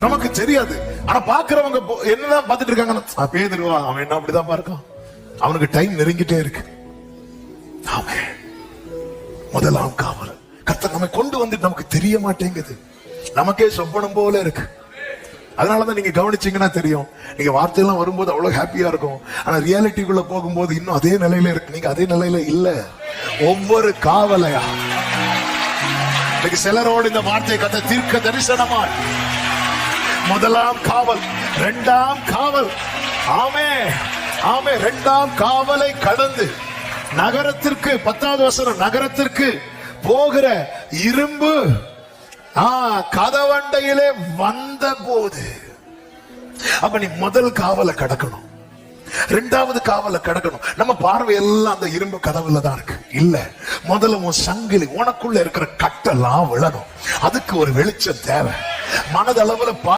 நமக்கு தெரியாது. ஆனா பாக்குறவங்க என்னதான் பார்த்துட்டு இருக்காங்க, பேதுருவா அவன் என்ன அப்படிதான் பார்க்கான், அவனுக்கு டைம் நெருங்கிட்டே இருக்கு. ஆமென். முதலாம் காவல் கர்த்தர் நம்மை கொண்டு வந்துட்டு நமக்கு தெரிய மாட்டேங்குது, நமக்கே சொப்பனம் போல இருக்கு. அதனாலதான் நீங்க கவனிச்சீங்கன்னா தெரியும், நீங்க வார்த்தையெல்லாம் வரும்போது அவ்வளவு ஹாப்பியா இருக்கும், ஆனா ரியாலிட்டிக்குள்ள போகும்போது இன்னும் அதே நிலையில இருக்கு. நீங்க அதே நிலையில இல்ல. ஒவ்வொரு காவலையா சிலரோடு இந்த வார்த்தை கத்த தீர்க்க தரிசனமா, முதலாம் காவல், இரண்டாம் காவல், ஆமே ஆமே, இரண்டாம் காவலை கடந்து நகரத்திற்கு, 10வது வசனம், நகரத்திற்கு போகிற இரும்பு கதவண்டையிலே வந்த போது. அப்ப நீ முதல் காவலை கடக்கணும், இரண்டாவது காவலை கடக்கணும். நம்ம பார்வை எல்லாம் அந்த இரும்பு கதவுல தான் இருக்கு. இல்ல, முதல்ல உன் சங்கிலி, உனக்குள்ள இருக்கிற கட்டெல்லாம் விழணும். அதுக்கு ஒரு வெளிச்சம் தேவை. மனதளவுல